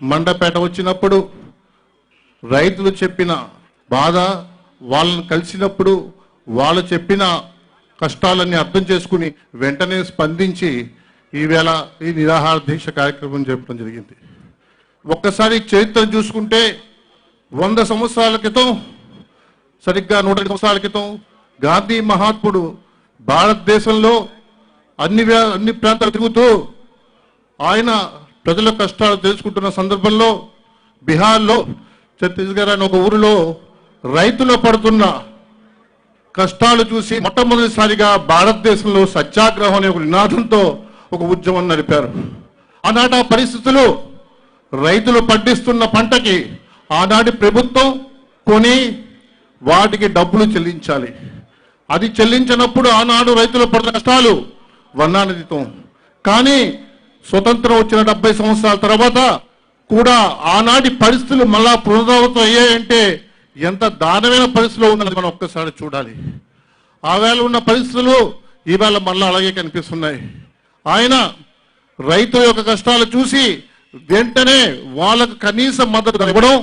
మండపేట వచ్చినప్పుడు రైతులు చెప్పిన బాధ, వాళ్ళని కలిసినప్పుడు వాళ్ళు చెప్పిన కష్టాలన్నీ అర్థం చేసుకుని వెంటనే స్పందించి ఈవేళ ఈ నిరాహార దీక్ష కార్యక్రమం చెప్పడం జరిగింది. ఒక్కసారి చరిత్ర చూసుకుంటే 100 సంవత్సరాల క్రితం, సరిగ్గా 100 సంవత్సరాల క్రితం గాంధీ మహాత్ముడు భారతదేశంలో అన్ని ప్రాంతాలు తిరుగుతూ ఆయన ప్రజల కష్టాలు తెలుసుకుంటున్న సందర్భంలో బీహార్లో ఛత్తీస్గఢ్ అనే ఒక ఊరిలో రైతులు పడుతున్న కష్టాలు చూసి మొట్టమొదటిసారిగా భారతదేశంలో సత్యాగ్రహం అనే ఒక నినాదంతో ఒక ఉద్యమం నడిపారు. ఆనాటి ఆ పరిస్థితులు రైతులు పండిస్తున్న పంటకి ఆనాటి ప్రభుత్వం కొని వాటికి డబ్బులు చెల్లించాలి. అది చెల్లించినప్పుడు ఆనాడు రైతులు పడిన కష్టాలు వర్ణాతీతం. కానీ స్వతంత్రం వచ్చిన 70 సంవత్సరాల తర్వాత కూడా ఆనాటి పరిస్థితులు మళ్ళా పునరావృతం అయ్యాయంటే ఎంత దారుణమైన పరిస్థితిలో ఉందని మనం ఒక్కసారి చూడాలి. ఆవేళ ఉన్న పరిస్థితులు ఈవేళ మళ్ళీ అలాగే కనిపిస్తున్నాయి. ఆయన రైతుల యొక్క కష్టాలు చూసి వెంటనే వాళ్ళకు కనీస మద్దతు ఇవ్వడం,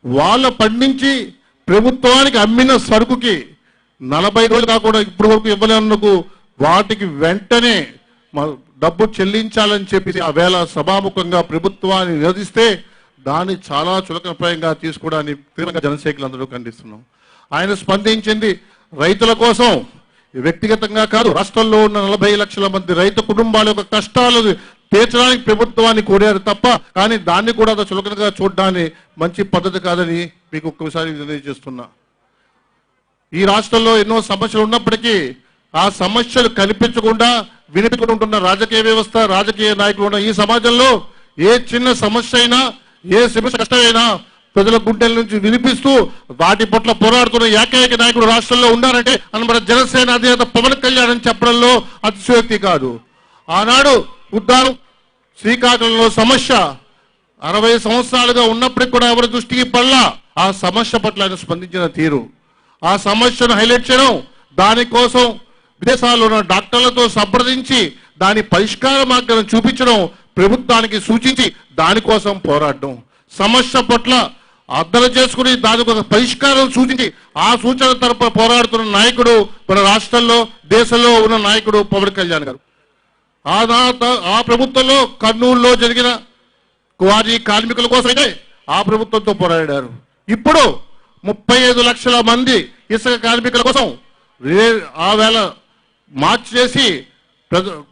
వాళ్ళ పండించి ప్రభుత్వానికి అమ్మిన సరుకుకి 40 రోజులు కాకుండా ఇప్పటి వరకు ఇవ్వలేనందుకు వాటికి వెంటనే డబ్బు చెల్లించాలని చెప్పి ఆ వేళ సభాముఖంగా ప్రభుత్వాన్ని నిరోధిస్తే దాన్ని చాలా చులకనప్రాయంగా తీసుకోవడాన్ని తీవ్రంగా జనసేకులందరూ ఖండిస్తున్నాం. ఆయన స్పందించింది రైతుల కోసం, వ్యక్తిగతంగా కాదు, రాష్ట్రంలో ఉన్న 40 లక్షల మంది రైతు కుటుంబాల యొక్క కష్టాలు తీర్చడానికి ప్రభుత్వాన్ని కోరారు తప్ప, కానీ దాన్ని కూడా చులకనగా చూడడాన్ని మంచి పద్ధతి కాదని మీకు ఒక్కసారి తెలియజేస్తున్నా. ఈ రాష్ట్రంలో ఎన్నో సమస్యలు ఉన్నప్పటికీ ఆ సమస్యలు కనిపించకుండా వినిపించుకుంటున్న రాజకీయ వ్యవస్థ, రాజకీయ నాయకులు ఉన్న ఈ సమాజంలో ఏ చిన్న సమస్య అయినా, ఏ సమస్య కష్టమైనా ప్రజల గుండెల నుంచి వినిపిస్తూ వాటి పట్ల పోరాడుతున్న ఏకైక నాయకుడు రాష్ట్రంలో ఉన్నారంటే అని మన జనసేన అధినేత పవన్ కళ్యాణ్ అని చెప్పడంలో అతిశయోక్తి కాదు. ఆనాడు ఉద్దానం శ్రీకాకుళంలో సమస్య 60 సంవత్సరాలుగా ఉన్నప్పటికీ కూడా ఎవరి దృష్టికి పడలా. ఆ సమస్య పట్ల ఆయన స్పందించిన తీరు, ఆ సమస్యను హైలైట్ చేయడం, దానికోసం విదేశాల్లో ఉన్న డాక్టర్లతో సంప్రదించి దాని పరిష్కార మార్గాలను చూపించడం, ప్రభుత్వానికి సూచించి దానికోసం పోరాడడం, సమస్య పట్ల అర్థం చేసుకుని దానికి ఒక పరిష్కారం సూచించి ఆ సూచన తరపున పోరాడుతున్న నాయకుడు మన రాష్ట్రంలో, దేశంలో ఉన్న నాయకుడు పవన్ కళ్యాణ్ గారు. ఆ ప్రభుత్వంలో కర్నూలులో జరిగిన క్వారీ కార్మికుల కోసమే ఆ ప్రభుత్వంతో పోరాడారు. ఇప్పుడు 35 లక్షల మంది ఇసుక కార్మికుల కోసం ఆ వేళ మార్చి చేసి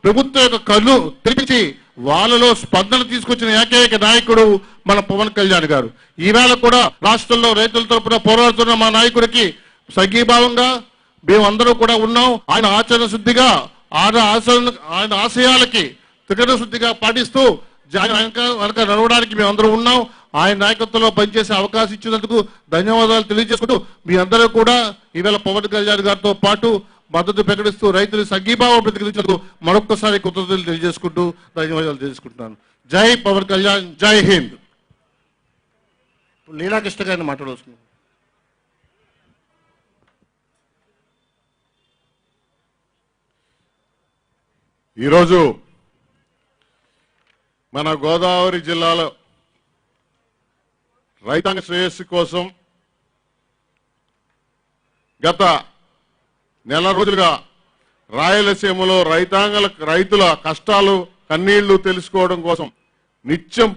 ప్రభుత్వం యొక్క కళ్ళు తెరిపించి వాళ్ళలో స్పందన తీసుకొచ్చిన ఏకైక నాయకుడు మన పవన్ కళ్యాణ్ గారు. ఈవేళ కూడా రాష్ట్రంలో రైతుల తరపున పోరాడుతున్న మా నాయకుడికి సంఘీభావంగా మేమందరూ కూడా ఉన్నాం. ఆయన ఆచరణ శుద్ధిగా ఆయన ఆశయాలకి త్రికరణ శుద్ధిగా పాటిస్తూ వెనక నడవడానికి మేమందరూ ఉన్నాం. ఆయన నాయకత్వంలో పనిచేసే అవకాశం ఇచ్చినందుకు ధన్యవాదాలు తెలియజేసుకుంటూ మీ అందరూ కూడా ఈవేళ పవన్ కళ్యాణ్ గారితో పాటు మద్దతు ప్రకటిస్తూ రైతులు సంఘీభావం ప్రతినిధించేందుకు మరొక్కసారి కృతజ్ఞతలు తెలియజేసుకుంటూ ధన్యవాదాలు తెలియజేసుకుంటున్నాను. జై పవన్ కళ్యాణ్, జై హింద్. లీలాకృష్ణ గారిని మాట్లాడవస్తున్నాను. ఈరోజు మన గోదావరి జిల్లాలో రైతాంగ శ్రేయస్సు కోసం గత నెల రోజులుగా రాయలసీమలో రైతుల కష్టాలు, కన్నీళ్లు తెలుసుకోవడం కోసం నిత్యం